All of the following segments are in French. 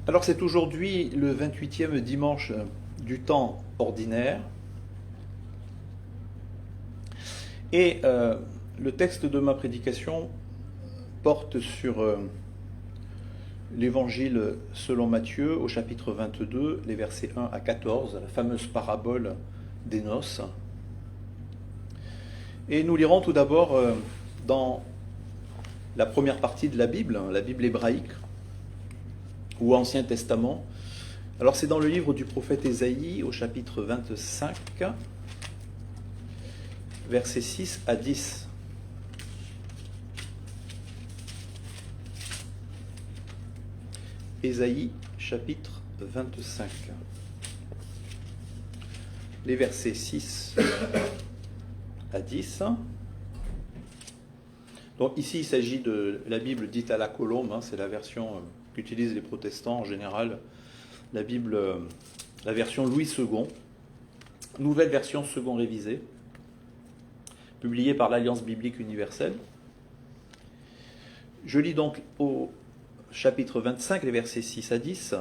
Alors c'est aujourd'hui le 28e dimanche du temps ordinaire et le texte de ma prédication porte sur l'évangile selon Matthieu au chapitre 22, les versets 1 à 14, la fameuse parabole des noces. Et nous lirons tout d'abord dans la première partie de la Bible hébraïque ou Ancien Testament. Alors c'est dans le livre du prophète Ésaïe au chapitre 25, versets 6 à 10. Ésaïe chapitre 25. Les versets 6 à 10. Donc ici il s'agit de la Bible dite à la colombe, c'est la version qu'utilisent les protestants en général, la Bible, la version Louis II, nouvelle version second révisée, publiée par l'Alliance biblique universelle. Je lis donc au chapitre 25, les versets 6 à 10.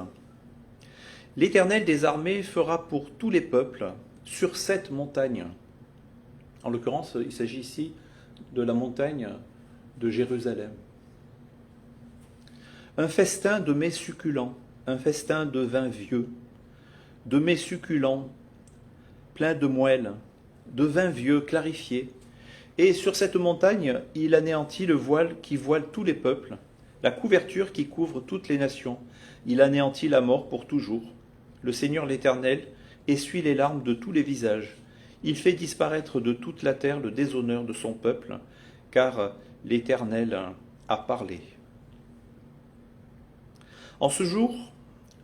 « L'Éternel des armées fera pour tous les peuples sur cette montagne. » En l'occurrence, il s'agit ici de la montagne de Jérusalem. Un festin de mets succulents, un festin de vin vieux, de mets succulents, plein de moelle, de vin vieux clarifié. Et sur cette montagne, il anéantit le voile qui voile tous les peuples, la couverture qui couvre toutes les nations. Il anéantit la mort pour toujours. Le Seigneur l'Éternel essuie les larmes de tous les visages. Il fait disparaître de toute la terre le déshonneur de son peuple, car l'Éternel a parlé. En ce jour,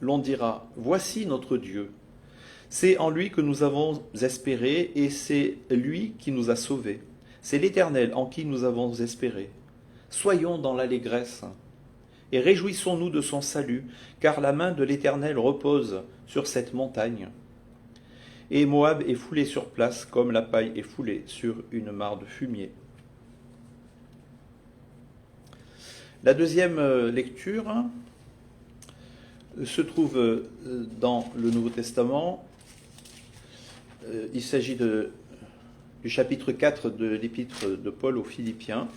l'on dira, voici notre Dieu. C'est en lui que nous avons espéré et c'est lui qui nous a sauvés. C'est l'Éternel en qui nous avons espéré. Soyons dans l'allégresse et réjouissons-nous de son salut, car la main de l'Éternel repose sur cette montagne. Et Moab est foulé sur place comme la paille est foulée sur une mare de fumier. La deuxième lecture se trouve dans le Nouveau Testament. Il s'agit du chapitre 4 de l'épître de Paul aux Philippiens,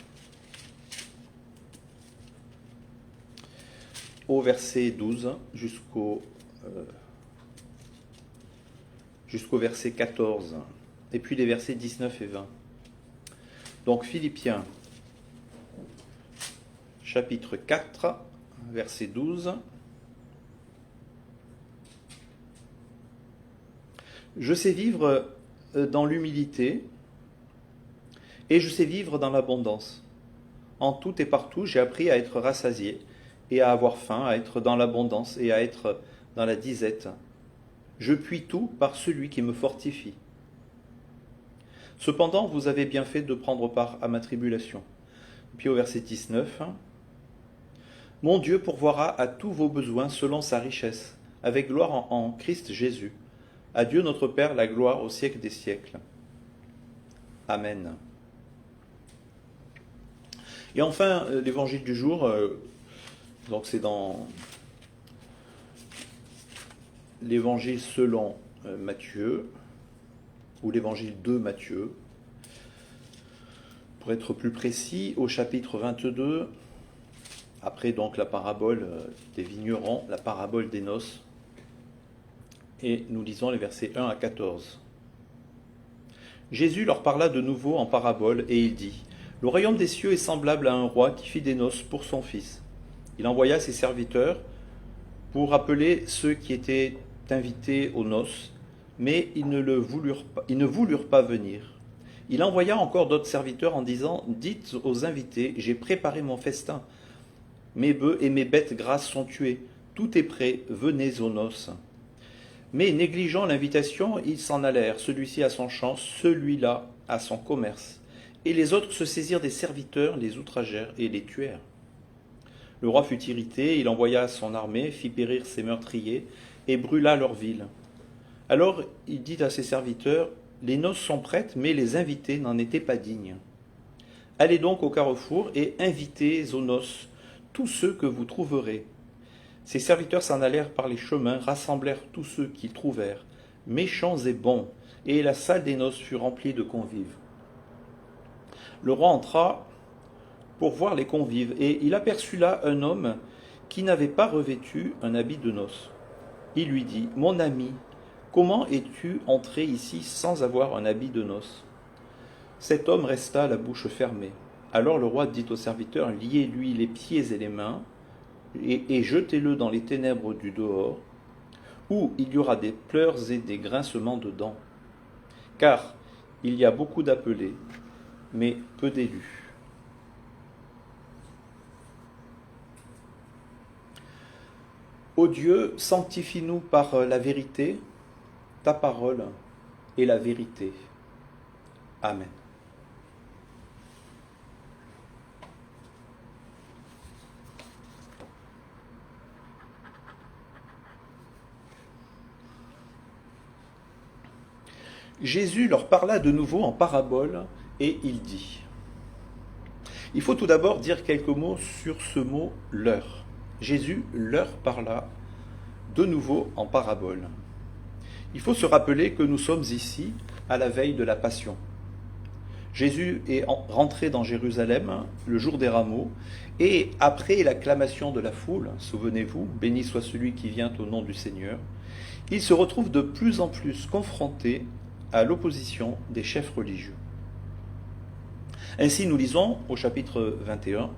au verset 12 jusqu'au verset 14, et puis les versets 19 et 20. Donc Philippiens, chapitre 4, verset 12. Je sais vivre dans l'humilité et je sais vivre dans l'abondance. En tout et partout, j'ai appris à être rassasié et à avoir faim, à être dans l'abondance et à être dans la disette. Je puis tout par celui qui me fortifie. Cependant, vous avez bien fait de prendre part à ma tribulation. Puis au verset 19, mon Dieu pourvoira à tous vos besoins selon sa richesse, avec gloire en Christ Jésus. À Dieu notre Père, la gloire au siècle des siècles. Amen. Et enfin, l'évangile du jour, donc c'est dans l'évangile selon Matthieu, ou l'évangile de Matthieu, pour être plus précis, au chapitre 22, après donc la parabole des vignerons, la parabole des noces, et nous lisons les versets 1 à 14. Jésus leur parla de nouveau en parabole, et il dit, « Le royaume des cieux est semblable à un roi qui fit des noces pour son fils. Il envoya ses serviteurs pour appeler ceux qui étaient invités aux noces, mais ils ne voulurent pas venir. Il envoya encore d'autres serviteurs en disant, « Dites aux invités, j'ai préparé mon festin. Mes bœufs et mes bêtes grasses sont tués. Tout est prêt, venez aux noces. » Mais négligeant l'invitation, ils s'en allèrent, celui-ci à son champ, celui-là à son commerce. Et les autres se saisirent des serviteurs, les outragèrent et les tuèrent. Le roi fut irrité, il envoya son armée, fit périr ses meurtriers et brûla leur ville. Alors il dit à ses serviteurs, « Les noces sont prêtes, mais les invités n'en étaient pas dignes. Allez donc au carrefour et invitez aux noces tous ceux que vous trouverez. Ses serviteurs s'en allèrent par les chemins, rassemblèrent tous ceux qu'ils trouvèrent, méchants et bons, et la salle des noces fut remplie de convives. Le roi entra pour voir les convives, et il aperçut là un homme qui n'avait pas revêtu un habit de noces. Il lui dit, « Mon ami, comment es-tu entré ici sans avoir un habit de noces ?» Cet homme resta la bouche fermée. Alors le roi dit aux serviteurs, « Liez-lui les pieds et les mains, et jetez-le dans les ténèbres du dehors, où il y aura des pleurs et des grincements de dents. Car il y a beaucoup d'appelés, mais peu d'élus. » Ô Dieu, sanctifie-nous par la vérité, ta parole est la vérité. Amen. Jésus leur parla de nouveau en parabole et il dit. Il faut tout d'abord dire quelques mots sur ce mot « leur ». Jésus leur parla de nouveau en parabole. Il faut se rappeler que nous sommes ici à la veille de la Passion. Jésus est rentré dans Jérusalem le jour des rameaux et après l'acclamation de la foule, souvenez-vous, béni soit celui qui vient au nom du Seigneur, il se retrouve de plus en plus confronté à l'opposition des chefs religieux. Ainsi, nous lisons au chapitre 21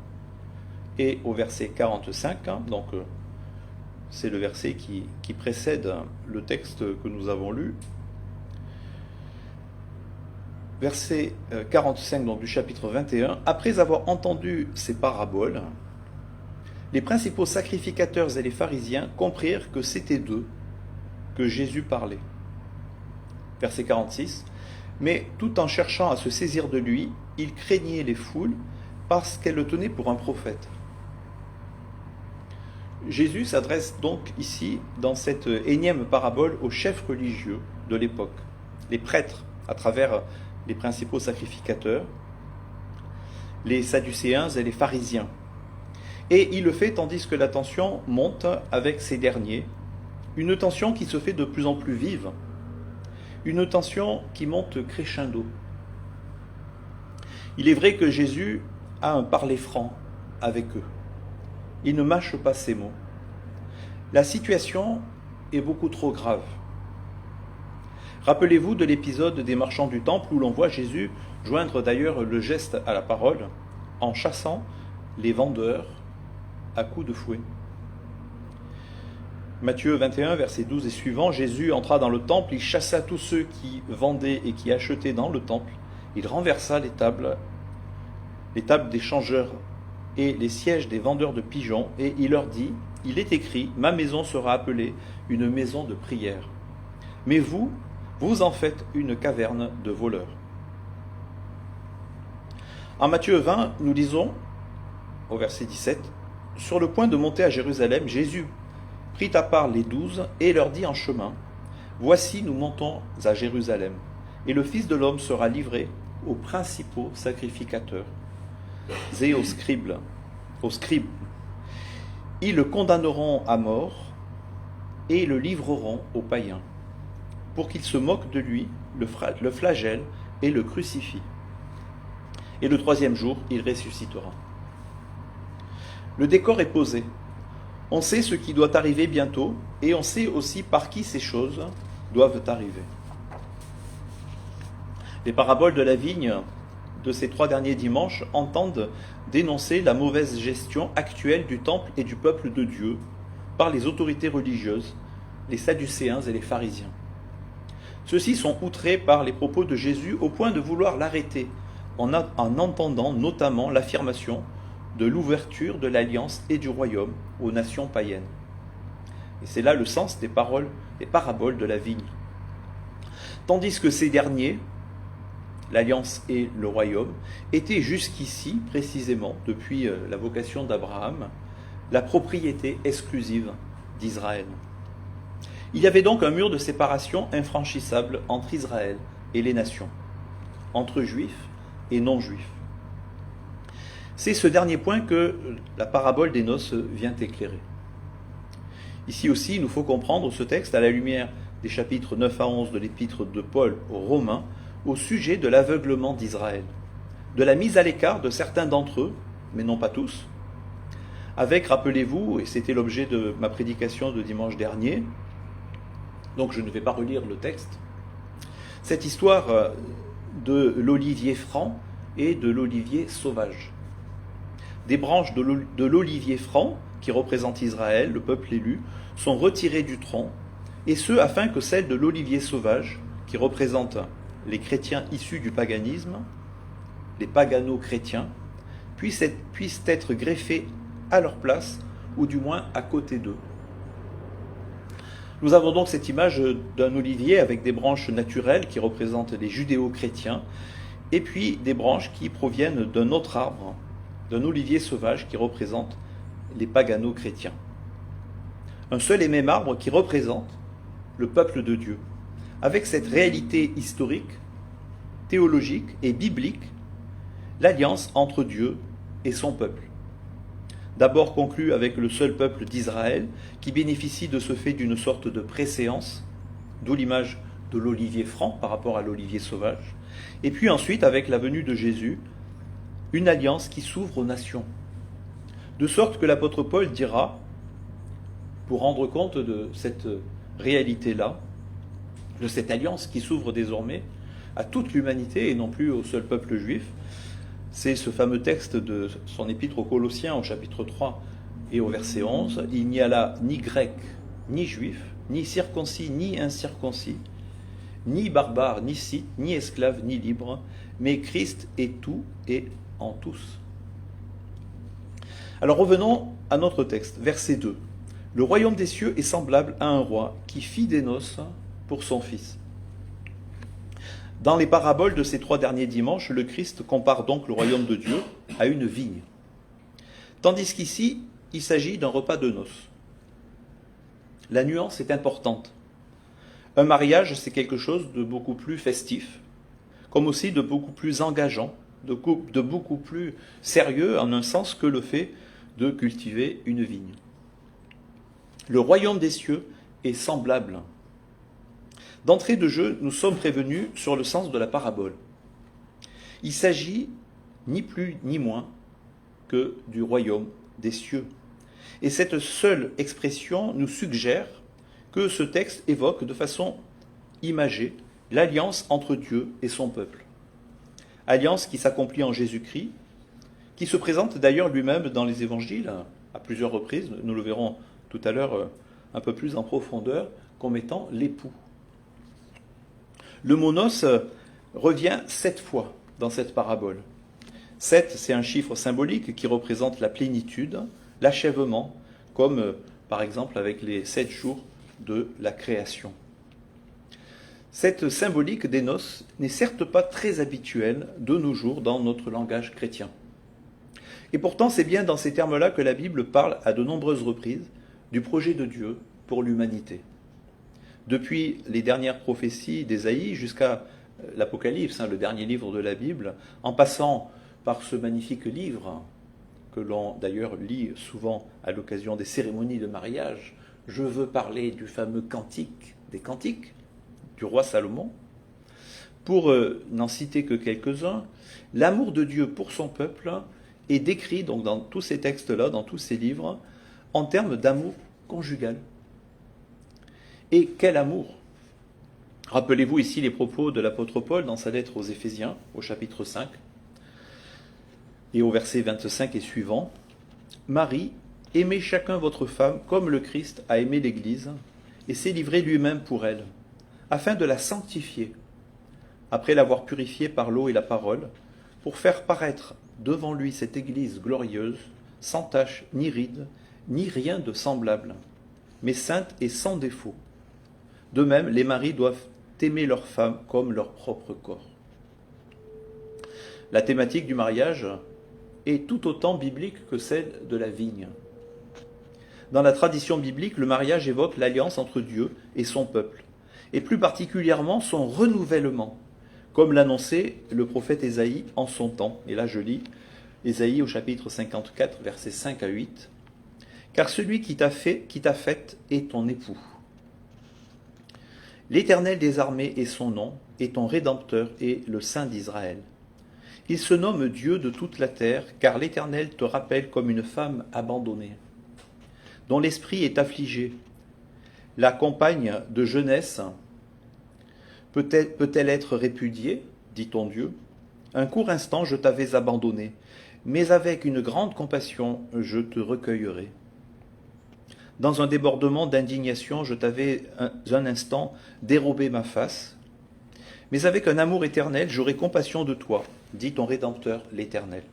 et au verset 45, donc c'est le verset qui précède le texte que nous avons lu. Verset 45 donc, du chapitre 21. Après avoir entendu ces paraboles, les principaux sacrificateurs et les pharisiens comprirent que c'était d'eux que Jésus parlait. Verset 46. Mais tout en cherchant à se saisir de lui, ils craignaient les foules parce qu'elles le tenaient pour un prophète. Jésus s'adresse donc ici, dans cette énième parabole, aux chefs religieux de l'époque, les prêtres, à travers les principaux sacrificateurs, les sadducéens et les pharisiens. Et il le fait tandis que la tension monte avec ces derniers, une tension qui se fait de plus en plus vive, une tension qui monte crescendo. Il est vrai que Jésus a un parler franc avec eux. Il ne mâche pas ses mots. La situation est beaucoup trop grave. Rappelez-vous de l'épisode des marchands du temple où l'on voit Jésus joindre d'ailleurs le geste à la parole en chassant les vendeurs à coups de fouet. Matthieu 21, verset 12 et suivant, Jésus entra dans le temple, il chassa tous ceux qui vendaient et qui achetaient dans le temple, il renversa les tables des changeurs et les sièges des vendeurs de pigeons, et il leur dit, il est écrit, ma maison sera appelée une maison de prière. Mais vous, vous en faites une caverne de voleurs. En Matthieu 20, nous lisons, au verset 17, sur le point de monter à Jérusalem, Jésus prit à part les 12 et leur dit en chemin, voici nous montons à Jérusalem, et le Fils de l'homme sera livré aux principaux sacrificateurs et aux scribes. Ils le condamneront à mort et le livreront aux païens, pour qu'ils se moquent de lui, le flagellent et le crucifient. Et le troisième jour, il ressuscitera. Le décor est posé. On sait ce qui doit arriver bientôt, et on sait aussi par qui ces choses doivent arriver. Les paraboles de la vigne de ces 3 derniers dimanches entendent dénoncer la mauvaise gestion actuelle du temple et du peuple de Dieu par les autorités religieuses, les sadducéens et les pharisiens. Ceux-ci sont outrés par les propos de Jésus au point de vouloir l'arrêter, en entendant notamment l'affirmation de l'ouverture de l'alliance et du royaume aux nations païennes. Et c'est là le sens des paraboles de la vigne. Tandis que ces derniers, l'alliance et le royaume, étaient jusqu'ici, précisément, depuis la vocation d'Abraham, la propriété exclusive d'Israël. Il y avait donc un mur de séparation infranchissable entre Israël et les nations, entre juifs et non-juifs. C'est ce dernier point que la parabole des noces vient éclairer. Ici aussi, il nous faut comprendre ce texte à la lumière des chapitres 9 à 11 de l'épître de Paul aux Romains au sujet de l'aveuglement d'Israël, de la mise à l'écart de certains d'entre eux, mais non pas tous, avec, rappelez-vous, et c'était l'objet de ma prédication de dimanche dernier, donc je ne vais pas relire le texte, cette histoire de l'olivier franc et de l'olivier sauvage. Des branches de l'olivier franc, qui représente Israël, le peuple élu, sont retirées du tronc, et ce afin que celles de l'olivier sauvage, qui représente les chrétiens issus du paganisme, les pagano-chrétiens, puissent être greffées à leur place, ou du moins à côté d'eux. Nous avons donc cette image d'un olivier avec des branches naturelles qui représentent les judéo-chrétiens, et puis des branches qui proviennent d'un autre arbre, d'un olivier sauvage qui représente les pagano-chrétiens. Un seul et même arbre qui représente le peuple de Dieu, avec cette réalité historique, théologique et biblique, l'alliance entre Dieu et son peuple. D'abord conclue avec le seul peuple d'Israël, qui bénéficie de ce fait d'une sorte de préséance, d'où l'image de l'olivier franc par rapport à l'olivier sauvage, et puis ensuite avec la venue de Jésus, une alliance qui s'ouvre aux nations. De sorte que l'apôtre Paul dira, pour rendre compte de cette réalité-là, de cette alliance qui s'ouvre désormais à toute l'humanité et non plus au seul peuple juif, c'est ce fameux texte de son épître aux Colossiens au chapitre 3 et au verset 11. Il n'y a là ni grec, ni juif, ni circoncis, ni incirconcis, ni barbare, ni scythe, ni esclave, ni libre, mais Christ est tout et en tous. Alors revenons à notre texte, verset 2. Le royaume des cieux est semblable à un roi qui fit des noces pour son fils. Dans les paraboles de ces 3 derniers dimanches, le Christ compare donc le royaume de Dieu à une vigne. Tandis qu'ici, il s'agit d'un repas de noces. La nuance est importante. Un mariage, c'est quelque chose de beaucoup plus festif, comme aussi de beaucoup plus engageant, de beaucoup plus sérieux en un sens que le fait de cultiver une vigne. Le royaume des cieux est semblable. D'entrée de jeu, nous sommes prévenus sur le sens de la parabole. Il s'agit ni plus ni moins que du royaume des cieux. Et cette seule expression nous suggère que ce texte évoque de façon imagée l'alliance entre Dieu et son peuple. Alliance qui s'accomplit en Jésus-Christ, qui se présente d'ailleurs lui-même dans les évangiles à plusieurs reprises, nous le verrons tout à l'heure un peu plus en profondeur, comme étant l'époux. Le mot noces revient 7 fois dans cette parabole. 7, c'est un chiffre symbolique qui représente la plénitude, l'achèvement, comme par exemple avec les 7 jours de la création. Cette symbolique des noces n'est certes pas très habituelle de nos jours dans notre langage chrétien. Et pourtant, c'est bien dans ces termes-là que la Bible parle à de nombreuses reprises du projet de Dieu pour l'humanité. Depuis les dernières prophéties d'Ésaïe jusqu'à l'Apocalypse, le dernier livre de la Bible, en passant par ce magnifique livre que l'on d'ailleurs lit souvent à l'occasion des cérémonies de mariage, je veux parler du fameux cantique des cantiques du roi Salomon. Pour n'en citer que quelques-uns, l'amour de Dieu pour son peuple est décrit donc dans tous ces textes-là, dans tous ces livres, en termes d'amour conjugal. Et quel amour! Rappelez-vous ici les propos de l'apôtre Paul dans sa lettre aux Éphésiens, au chapitre 5, et au verset 25 et suivant. Marie, aimez chacun votre femme comme le Christ a aimé l'Église et s'est livré lui-même pour elle, afin de la sanctifier, après l'avoir purifiée par l'eau et la parole, pour faire paraître devant lui cette Église glorieuse, sans tache ni ride, ni rien de semblable, mais sainte et sans défaut. De même, les maris doivent aimer leurs femmes comme leur propre corps. La thématique du mariage est tout autant biblique que celle de la vigne. Dans la tradition biblique, le mariage évoque l'alliance entre Dieu et son peuple, et plus particulièrement son renouvellement, comme l'annonçait le prophète Ésaïe en son temps. Et là je lis Ésaïe au chapitre 54, versets 5 à 8. car celui qui t'a faite est ton époux. L'Éternel des armées est son nom, et ton Rédempteur est le Saint d'Israël. Il se nomme Dieu de toute la terre, car l'Éternel te rappelle comme une femme abandonnée, dont l'esprit est affligé. La compagne de jeunesse peut-elle être répudiée, dit ton Dieu? Un court instant je t'avais abandonné, mais avec une grande compassion je te recueillerai. Dans un débordement d'indignation, je t'avais un instant dérobé ma face, mais avec un amour éternel, j'aurai compassion de toi, dit ton Rédempteur, l'Éternel.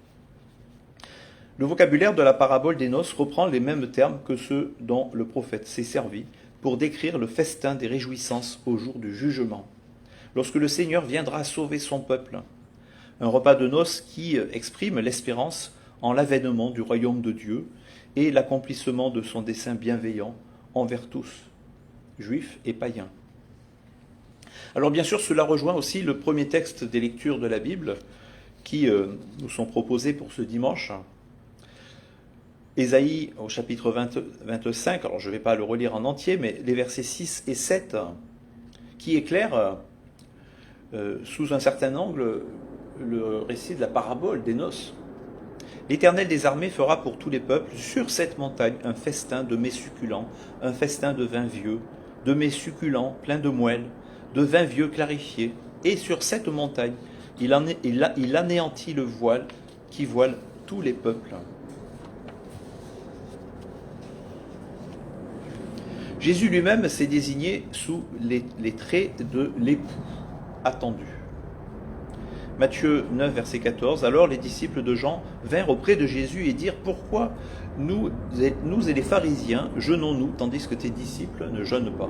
Le vocabulaire de la parabole des noces reprend les mêmes termes que ceux dont le prophète s'est servi pour décrire le festin des réjouissances au jour du jugement, lorsque le Seigneur viendra sauver son peuple. Un repas de noces qui exprime l'espérance en l'avènement du royaume de Dieu et l'accomplissement de son dessein bienveillant envers tous, juifs et païens. Alors bien sûr, cela rejoint aussi le premier texte des lectures de la Bible qui nous sont proposés pour ce dimanche. Ésaïe au chapitre 25, alors je ne vais pas le relire en entier, mais les versets 6 et 7 qui éclairent sous un certain angle le récit de la parabole des noces. L'Éternel des armées fera pour tous les peuples sur cette montagne un festin de mets succulents, un festin de vin vieux, de mets succulents pleins de moelle, de vin vieux clarifié. Et sur cette montagne, il anéantit le voile qui voile tous les peuples. Jésus lui-même s'est désigné sous les traits de l'époux attendu. Matthieu 9, verset 14. Alors les disciples de Jean vinrent auprès de Jésus et dirent: pourquoi nous et les pharisiens jeûnons-nous tandis que tes disciples ne jeûnent pas?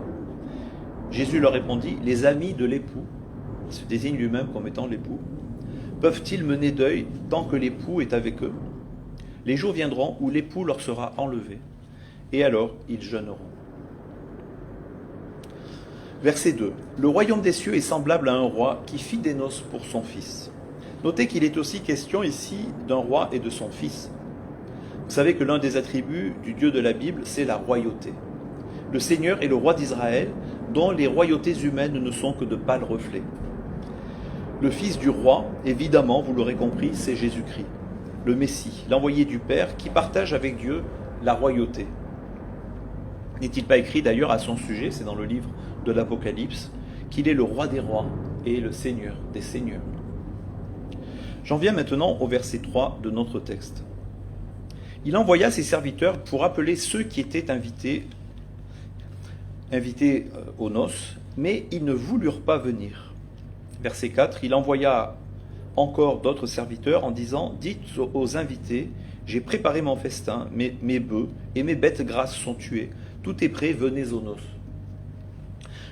Jésus leur répondit: les amis de l'époux, il se désigne lui-même comme étant l'époux, peuvent-ils mener deuil tant que l'époux est avec eux? Les jours viendront où l'époux leur sera enlevé, et alors ils jeûneront. Verset 2. Le royaume des cieux est semblable à un roi qui fit des noces pour son fils. Notez qu'il est aussi question ici d'un roi et de son fils. Vous savez que l'un des attributs du Dieu de la Bible, c'est la royauté. Le Seigneur est le roi d'Israël, dont les royautés humaines ne sont que de pâles reflets. Le fils du roi, évidemment, vous l'aurez compris, c'est Jésus-Christ, le Messie, l'envoyé du Père, qui partage avec Dieu la royauté. N'est-il pas écrit d'ailleurs à son sujet, c'est dans le livre de l'Apocalypse, qu'il est le roi des rois et le Seigneur des seigneurs. J'en viens maintenant au verset 3 de notre texte. Il envoya ses serviteurs pour appeler ceux qui étaient invités aux noces, mais ils ne voulurent pas venir. Verset 4, il envoya encore d'autres serviteurs en disant: dites aux invités, j'ai préparé mon festin, mes bœufs et mes bêtes grasses sont tués, tout est prêt, venez aux noces.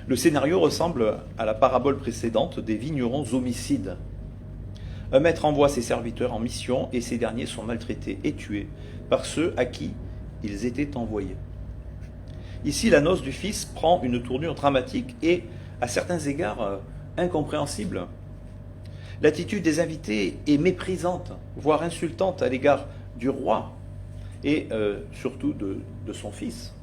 Le scénario ressemble à la parabole précédente des vignerons homicides. Un maître envoie ses serviteurs en mission et ces derniers sont maltraités et tués par ceux à qui ils étaient envoyés. Ici, la noce du Fils prend une tournure dramatique et, à certains égards, incompréhensible. L'attitude des invités est méprisante, voire insultante à l'égard du roi et surtout de son fils.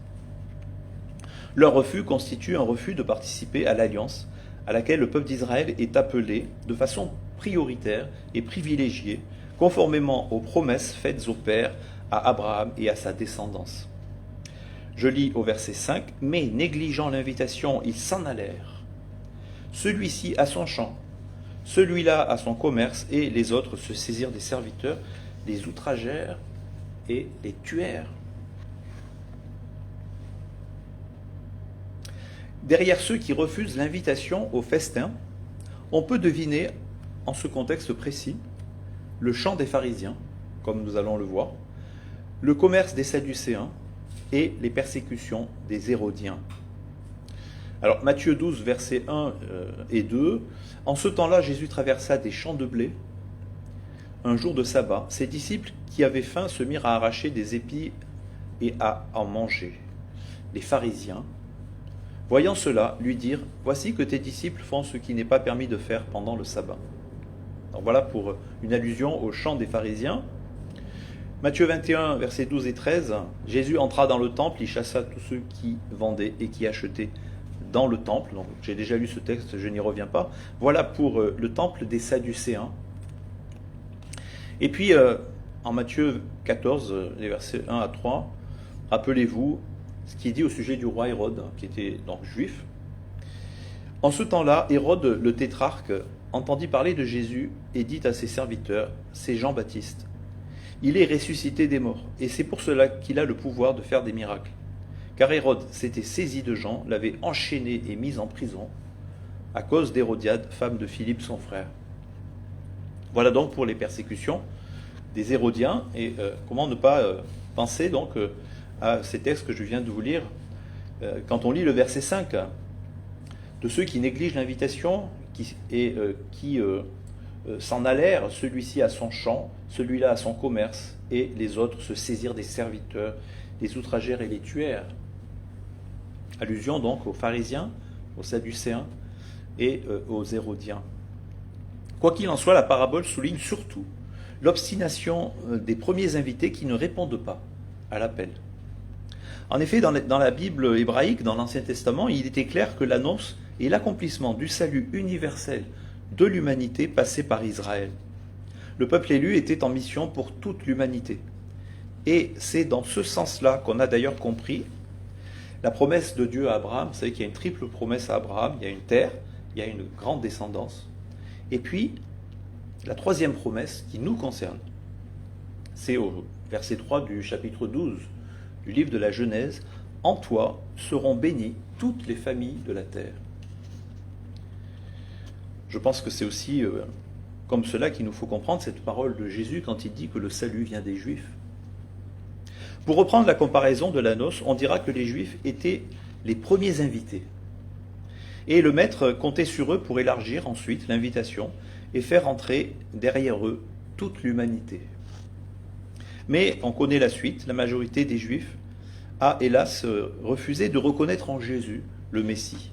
Leur refus constitue un refus de participer à l'alliance à laquelle le peuple d'Israël est appelé de façon prioritaire et privilégiée, conformément aux promesses faites au Père, à Abraham et à sa descendance. Je lis au verset 5, « Mais négligeant l'invitation, ils s'en allèrent. Celui-ci à son champ, celui-là à son commerce, et les autres se saisirent des serviteurs, les outragèrent et les tuèrent. » Derrière ceux qui refusent l'invitation au festin, on peut deviner, en ce contexte précis, le chant des pharisiens, comme nous allons le voir, le commerce des sadducéens et les persécutions des hérodiens. Alors, Matthieu 12, versets 1 et 2, « En ce temps-là, Jésus traversa des champs de blé, un jour de sabbat. Ses disciples qui avaient faim se mirent à arracher des épis et à en manger. Les pharisiens, voyant cela, lui dirent: « Voici que tes disciples font ce qui n'est pas permis de faire pendant le sabbat. » Donc voilà pour une allusion au chant des pharisiens. Matthieu 21, versets 12 et 13, Jésus entra dans le temple, il chassa tous ceux qui vendaient et qui achetaient dans le temple. Donc, j'ai déjà lu ce texte, je n'y reviens pas. Voilà pour le temple des Sadducéens. Et puis, en Matthieu 14, les versets 1 à 3, rappelez-vous ce qui est dit au sujet du roi Hérode, qui était donc juif. En ce temps-là, Hérode, le tétrarque, entendit parler de Jésus et dit à ses serviteurs, c'est Jean-Baptiste. Il est ressuscité des morts, et c'est pour cela qu'il a le pouvoir de faire des miracles. Car Hérode s'était saisi de Jean, l'avait enchaîné et mis en prison, à cause d'Hérodiade, femme de Philippe son frère. Voilà donc pour les persécutions des Hérodiens, et comment ne pas penser donc à ces textes que je viens de vous lire, quand on lit le verset 5, de ceux qui négligent l'invitation, qui s'en allèrent, celui-ci à son champ, celui-là à son commerce, et les autres se saisirent des serviteurs, les outragèrent et les tuèrent. Allusion donc aux pharisiens, aux sadducéens et aux hérodiens. Quoi qu'il en soit, la parabole souligne surtout l'obstination des premiers invités qui ne répondent pas à l'appel. En effet, dans la Bible hébraïque, dans l'Ancien Testament, il était clair que l'annonce et l'accomplissement du salut universel de l'humanité passait par Israël. Le peuple élu était en mission pour toute l'humanité. Et c'est dans ce sens-là qu'on a d'ailleurs compris la promesse de Dieu à Abraham. Vous savez qu'il y a une triple promesse à Abraham. Il y a une terre, il y a une grande descendance. Et puis, la troisième promesse qui nous concerne, c'est au verset 3 du chapitre 12 du livre de la Genèse. En toi seront bénies toutes les familles de la terre. Je pense que c'est aussi comme cela qu'il nous faut comprendre cette parole de Jésus quand il dit que le salut vient des Juifs. Pour reprendre la comparaison de la noce, on dira que les Juifs étaient les premiers invités. Et le Maître comptait sur eux pour élargir ensuite l'invitation et faire entrer derrière eux toute l'humanité. Mais on connaît la suite, la majorité des Juifs a hélas refusé de reconnaître en Jésus le Messie.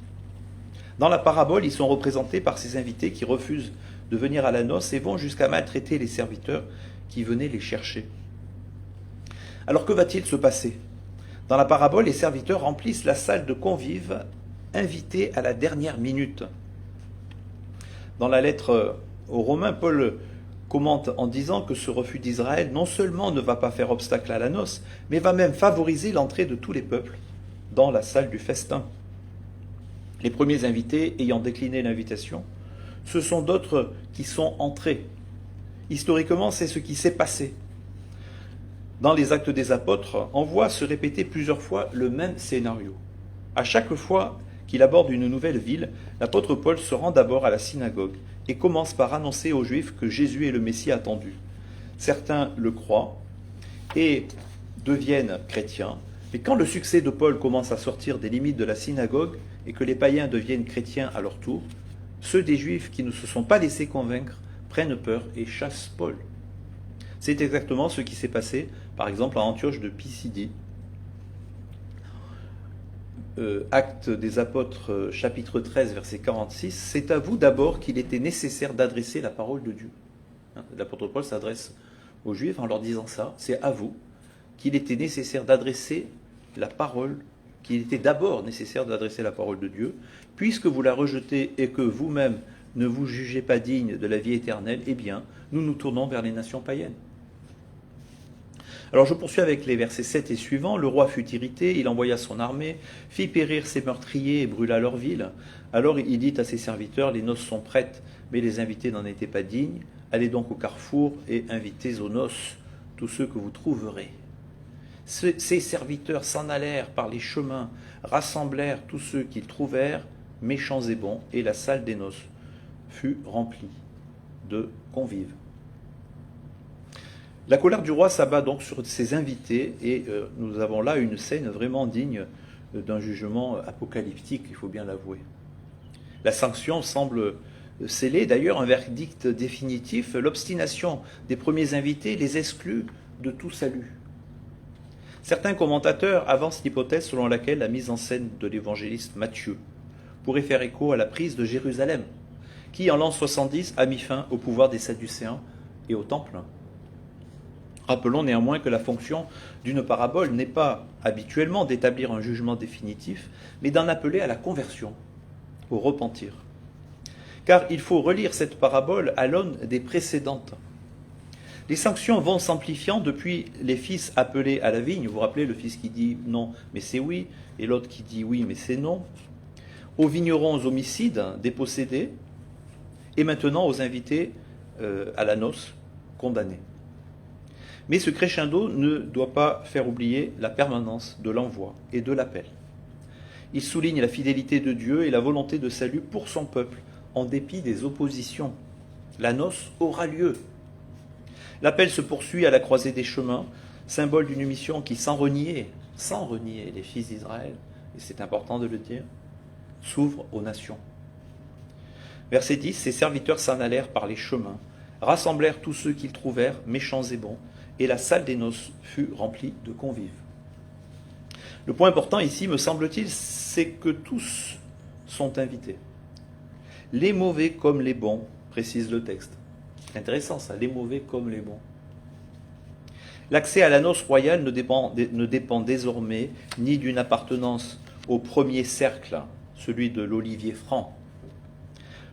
Dans la parabole, ils sont représentés par ces invités qui refusent de venir à la noce et vont jusqu'à maltraiter les serviteurs qui venaient les chercher. Alors que va-t-il se passer ? Dans la parabole, les serviteurs remplissent la salle de convives, invités à la dernière minute. Dans la lettre aux Romains, Paul commente en disant que ce refus d'Israël non seulement ne va pas faire obstacle à la noce, mais va même favoriser l'entrée de tous les peuples dans la salle du festin. Les premiers invités ayant décliné l'invitation, ce sont d'autres qui sont entrés. Historiquement, c'est ce qui s'est passé. Dans les Actes des Apôtres, on voit se répéter plusieurs fois le même scénario. À chaque fois qu'il aborde une nouvelle ville, l'apôtre Paul se rend d'abord à la synagogue et commence par annoncer aux Juifs que Jésus est le Messie attendu. Certains le croient et deviennent chrétiens, mais quand le succès de Paul commence à sortir des limites de la synagogue et que les païens deviennent chrétiens à leur tour, ceux des Juifs qui ne se sont pas laissés convaincre prennent peur et chassent Paul. C'est exactement ce qui s'est passé, par exemple, à Antioche de Pisidie. Actes des Apôtres, chapitre 13, verset 46, « C'est à vous d'abord qu'il était nécessaire d'adresser la parole de Dieu. » L'apôtre Paul s'adresse aux Juifs en leur disant ça, c'est à vous qu'il était nécessaire d'adresser la parole, qu'il était d'abord nécessaire d'adresser la parole de Dieu, puisque vous la rejetez et que vous-même ne vous jugez pas digne de la vie éternelle, eh bien, nous nous tournons vers les nations païennes. Alors je poursuis avec les versets 7 et suivants. « Le roi fut irrité, il envoya son armée, fit périr ses meurtriers et brûla leur ville. Alors il dit à ses serviteurs, les noces sont prêtes, mais les invités n'en étaient pas dignes. Allez donc au carrefour et invitez aux noces tous ceux que vous trouverez. » Ces serviteurs s'en allèrent par les chemins, rassemblèrent tous ceux qu'ils trouvèrent, méchants et bons, et la salle des noces fut remplie de convives. La colère du roi s'abat donc sur ses invités et nous avons là une scène vraiment digne d'un jugement apocalyptique, il faut bien l'avouer. La sanction semble scellée, d'ailleurs un verdict définitif, l'obstination des premiers invités les exclut de tout salut. Certains commentateurs avancent l'hypothèse selon laquelle la mise en scène de l'évangéliste Matthieu pourrait faire écho à la prise de Jérusalem, qui en l'an 70 a mis fin au pouvoir des Sadducéens et au temple. Rappelons néanmoins que la fonction d'une parabole n'est pas habituellement d'établir un jugement définitif, mais d'en appeler à la conversion, au repentir. Car il faut relire cette parabole à l'aune des précédentes. Les sanctions vont s'amplifiant depuis les fils appelés à la vigne. Vous vous rappelez, le fils qui dit non, mais c'est oui, et l'autre qui dit oui, mais c'est non. Aux vignerons homicides, dépossédés, et maintenant aux invités à la noce, condamnés. Mais ce crescendo ne doit pas faire oublier la permanence de l'envoi et de l'appel. Il souligne la fidélité de Dieu et la volonté de salut pour son peuple, en dépit des oppositions. La noce aura lieu. L'appel se poursuit à la croisée des chemins, symbole d'une mission qui, sans renier les fils d'Israël, et c'est important de le dire, s'ouvre aux nations. Verset 10, ses serviteurs s'en allèrent par les chemins, rassemblèrent tous ceux qu'ils trouvèrent, méchants et bons, et la salle des noces fut remplie de convives. Le point important ici, me semble-t-il, c'est que tous sont invités. Les mauvais comme les bons, précise le texte. Intéressant ça, les mauvais comme les bons. L'accès à la noce royale ne dépend désormais ni d'une appartenance au premier cercle, celui de l'olivier franc,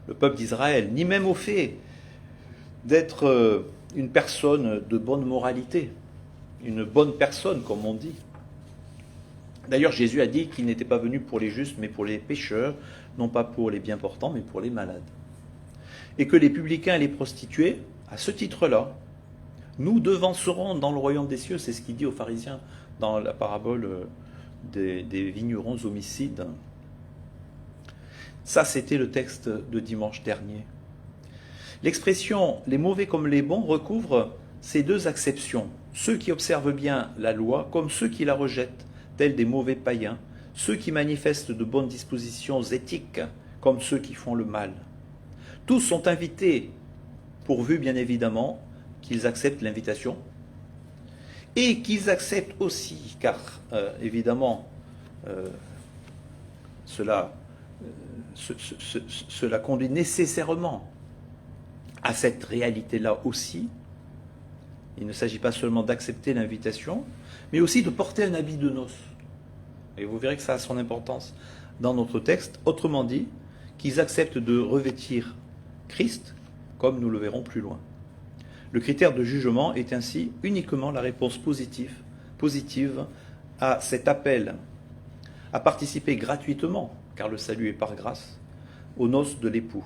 le peuple d'Israël, ni même au fait d'être une personne de bonne moralité, une bonne personne comme on dit. D'ailleurs, Jésus a dit qu'il n'était pas venu pour les justes, mais pour les pécheurs, non pas pour les bien portants, mais pour les malades. Et que les publicains et les prostituées, à ce titre-là, nous devancerons dans le royaume des cieux. C'est ce qu'il dit aux pharisiens dans la parabole des vignerons homicides. Ça, c'était le texte de dimanche dernier. L'expression « les mauvais comme les bons » recouvre ces deux acceptions. Ceux qui observent bien la loi comme ceux qui la rejettent, tels des mauvais païens, ceux qui manifestent de bonnes dispositions éthiques comme ceux qui font le mal. Tous sont invités, pourvu bien évidemment qu'ils acceptent l'invitation, et qu'ils acceptent aussi, car évidemment cela conduit nécessairement à cette réalité-là aussi. Il ne s'agit pas seulement d'accepter l'invitation, mais aussi de porter un habit de noces. Et vous verrez que ça a son importance dans notre texte. Autrement dit, qu'ils acceptent de revêtir Christ, comme nous le verrons plus loin. Le critère de jugement est ainsi uniquement la réponse positive à cet appel à participer gratuitement, car le salut est par grâce, aux noces de l'époux.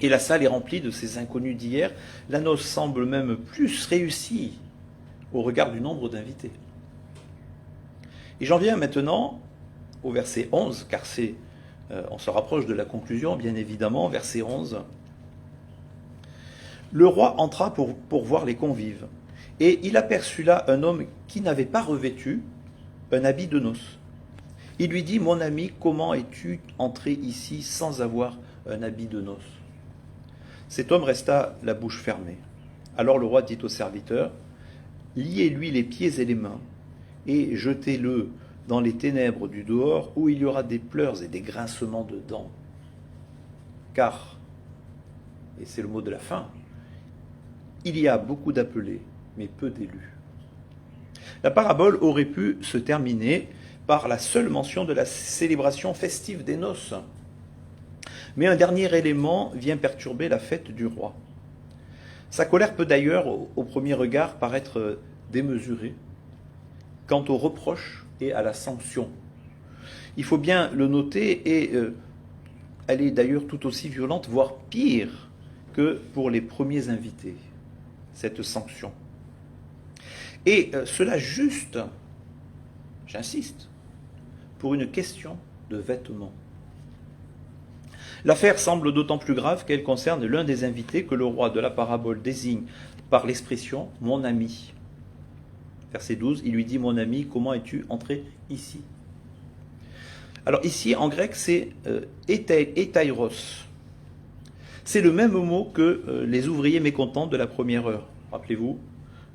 Et la salle est remplie de ces inconnus d'hier. La noce semble même plus réussie au regard du nombre d'invités. Et j'en viens maintenant au verset 11, car on se rapproche de la conclusion, bien évidemment, verset 11. Le roi entra pour voir les convives, et il aperçut là un homme qui n'avait pas revêtu un habit de noces. Il lui dit « Mon ami, comment es-tu entré ici sans avoir un habit de noces ?» Cet homme resta la bouche fermée. Alors le roi dit au serviteur « Liez-lui les pieds et les mains, et jetez-le dans les ténèbres du dehors, où il y aura des pleurs et des grincements de dents. Car, et c'est le mot de la fin, il y a beaucoup d'appelés, mais peu d'élus. » La parabole aurait pu se terminer par la seule mention de la célébration festive des noces. Mais un dernier élément vient perturber la fête du roi. Sa colère peut d'ailleurs, au premier regard, paraître démesurée quant aux reproches et à la sanction. Il faut bien le noter, et elle est d'ailleurs tout aussi violente, voire pire que pour les premiers invités, cette sanction. Et cela juste, j'insiste, pour une question de vêtements. L'affaire semble d'autant plus grave qu'elle concerne l'un des invités que le roi de la parabole désigne par l'expression « mon ami ». Verset 12, il lui dit « Mon ami, comment es-tu entré ici ?» Alors ici, en grec, c'est étairos. C'est le même mot que les ouvriers mécontents de la première heure. Rappelez-vous,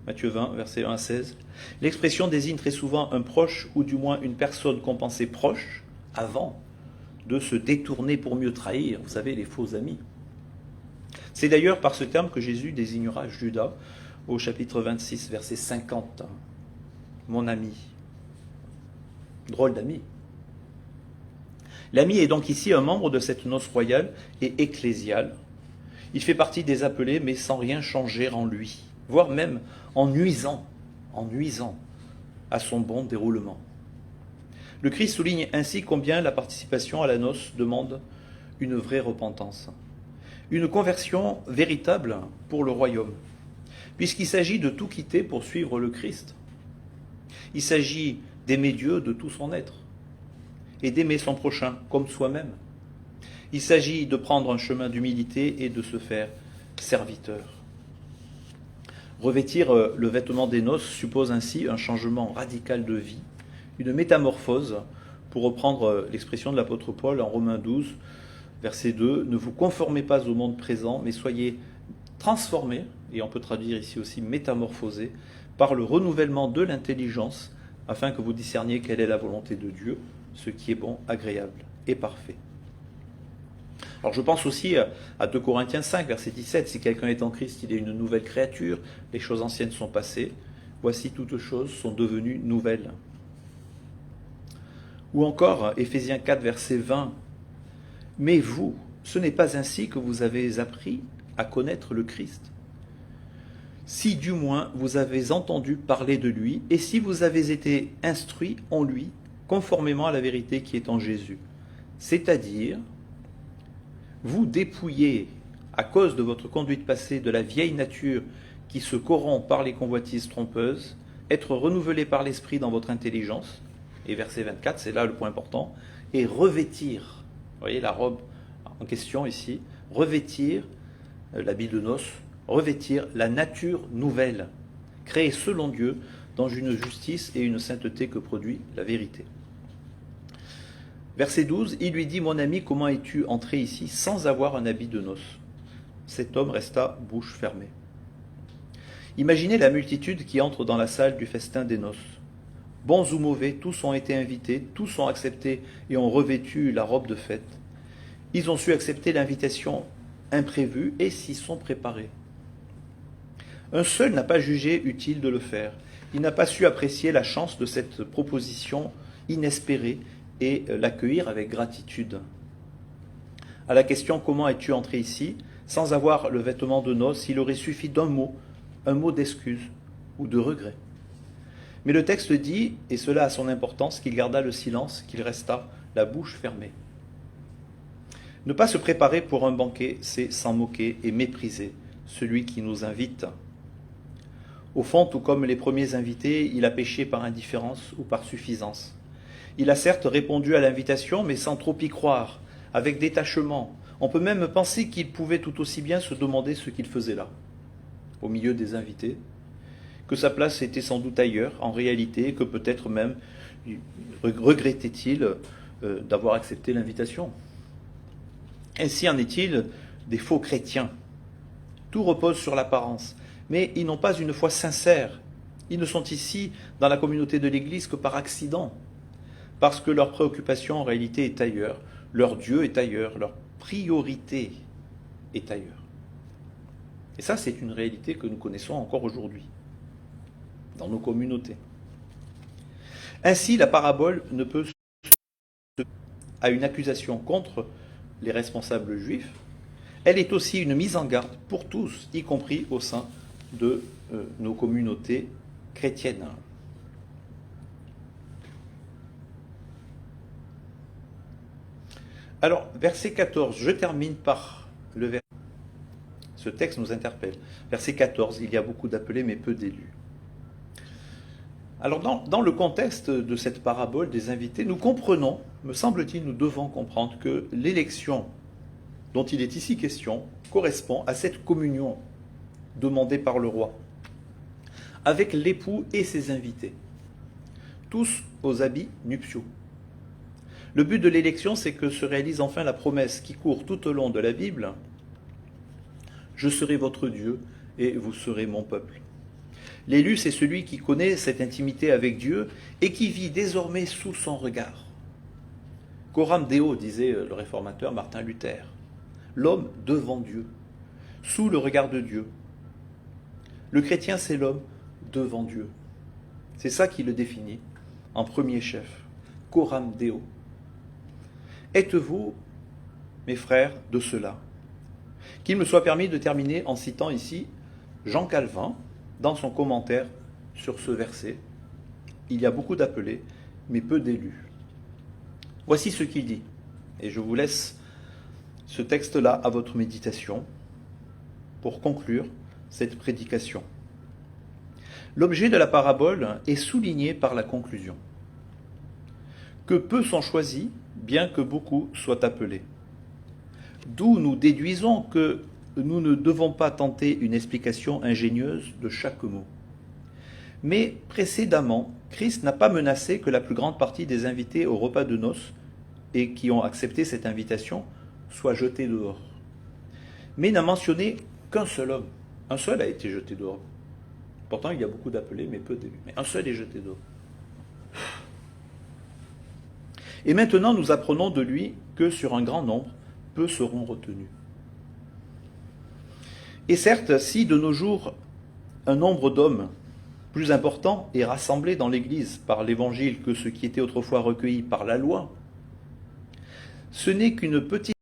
Matthieu 20, versets 1 à 16. L'expression désigne très souvent un proche, ou du moins une personne qu'on pensait proche, avant de se détourner pour mieux trahir, vous savez, les faux amis. C'est d'ailleurs par ce terme que Jésus désignera Judas au chapitre 26, verset 50. Mon ami. Drôle d'ami. L'ami est donc ici un membre de cette noce royale et ecclésiale. Il fait partie des appelés, mais sans rien changer en lui, voire même en nuisant à son bon déroulement. Le Christ souligne ainsi combien la participation à la noce demande une vraie repentance, une conversion véritable pour le royaume, puisqu'il s'agit de tout quitter pour suivre le Christ. Il s'agit d'aimer Dieu de tout son être et d'aimer son prochain comme soi-même. Il s'agit de prendre un chemin d'humilité et de se faire serviteur. Revêtir le vêtement des noces suppose ainsi un changement radical de vie, une métamorphose, pour reprendre l'expression de l'apôtre Paul en Romains 12, verset 2, « Ne vous conformez pas au monde présent, mais soyez transformés », et on peut traduire ici aussi métamorphosés, par le renouvellement de l'intelligence, afin que vous discerniez quelle est la volonté de Dieu, ce qui est bon, agréable et parfait. Alors je pense aussi à 2 Corinthiens 5, verset 17, « Si quelqu'un est en Christ, il est une nouvelle créature, les choses anciennes sont passées, voici toutes choses sont devenues nouvelles. » Ou encore Éphésiens 4, verset 20, « Mais vous, ce n'est pas ainsi que vous avez appris à connaître le Christ. Si du moins vous avez entendu parler de lui, et si vous avez été instruits en lui, conformément à la vérité qui est en Jésus. C'est-à-dire, vous dépouillez, à cause de votre conduite passée, de la vieille nature qui se corrompt par les convoitises trompeuses, être renouvelé par l'esprit dans votre intelligence, et verset 24, c'est là le point important, et revêtir, vous voyez la robe en question ici, revêtir l'habit de noces, revêtir la nature nouvelle, créée selon Dieu, dans une justice et une sainteté que produit la vérité. Verset 12, il lui dit, « Mon ami, comment es-tu entré ici sans avoir un habit de noces ?» Cet homme resta bouche fermée. Imaginez la multitude qui entre dans la salle du festin des noces. Bons ou mauvais, tous ont été invités, tous ont accepté et ont revêtu la robe de fête. Ils ont su accepter l'invitation imprévue et s'y sont préparés. Un seul n'a pas jugé utile de le faire. Il n'a pas su apprécier la chance de cette proposition inespérée et l'accueillir avec gratitude. À la question « Comment es-tu entré ici ?» sans avoir le vêtement de noces, il aurait suffi d'un mot, un mot d'excuse ou de regret. Mais le texte dit, et cela a son importance, qu'il garda le silence, qu'il resta la bouche fermée. Ne pas se préparer pour un banquet, c'est s'en moquer et mépriser celui qui nous invite. Au fond, tout comme les premiers invités, il a péché par indifférence ou par suffisance. Il a certes répondu à l'invitation, mais sans trop y croire, avec détachement. On peut même penser qu'il pouvait tout aussi bien se demander ce qu'il faisait là, au milieu des invités, que sa place était sans doute ailleurs, en réalité, que peut-être même regrettait-il d'avoir accepté l'invitation. Ainsi en est-il des faux chrétiens. Tout repose sur l'apparence, mais ils n'ont pas une foi sincère. Ils ne sont ici dans la communauté de l'Église que par accident, parce que leur préoccupation en réalité est ailleurs, leur Dieu est ailleurs, leur priorité est ailleurs. Et ça, c'est une réalité que nous connaissons encore aujourd'hui, dans nos communautés. Ainsi, la parabole ne peut se à une accusation contre les responsables juifs, elle est aussi une mise en garde pour tous, y compris au sein de nos communautés chrétiennes. Alors, verset 14, je termine par le verset. Ce texte nous interpelle. Verset 14, il y a beaucoup d'appelés mais peu d'élus. Alors, dans le contexte de cette parabole des invités, nous comprenons, me semble-t-il, nous devons comprendre que l'élection dont il est ici question correspond à cette communion demandée par le roi, avec l'époux et ses invités, tous aux habits nuptiaux. Le but de l'élection, c'est que se réalise enfin la promesse qui court tout au long de la Bible. « Je serai votre Dieu et vous serez mon peuple ». L'élu, c'est celui qui connaît cette intimité avec Dieu et qui vit désormais sous son regard. Coram Deo, disait le réformateur Martin Luther. L'homme devant Dieu, sous le regard de Dieu. Le chrétien, c'est l'homme devant Dieu. C'est ça qui le définit en premier chef. Coram Deo. Êtes-vous, mes frères, de cela? Qu'il me soit permis de terminer en citant ici Jean Calvin dans son commentaire sur ce verset. Il y a beaucoup d'appelés, mais peu d'élus. Voici ce qu'il dit, et je vous laisse ce texte-là à votre méditation pour conclure cette prédication. L'objet de la parabole est souligné par la conclusion. Que peu sont choisis, bien que beaucoup soient appelés. D'où nous déduisons que nous ne devons pas tenter une explication ingénieuse de chaque mot. Mais précédemment, Christ n'a pas menacé que la plus grande partie des invités au repas de noces et qui ont accepté cette invitation soient jetés dehors. Mais n'a mentionné qu'un seul homme. Un seul a été jeté dehors. Pourtant, il y a beaucoup d'appelés, mais peu d'élus. Mais un seul est jeté dehors. Et maintenant, nous apprenons de lui que sur un grand nombre, peu seront retenus. Et certes, si de nos jours, un nombre d'hommes plus important est rassemblé dans l'Église par l'Évangile que ce qui était autrefois recueilli par la loi, ce n'est qu'une petite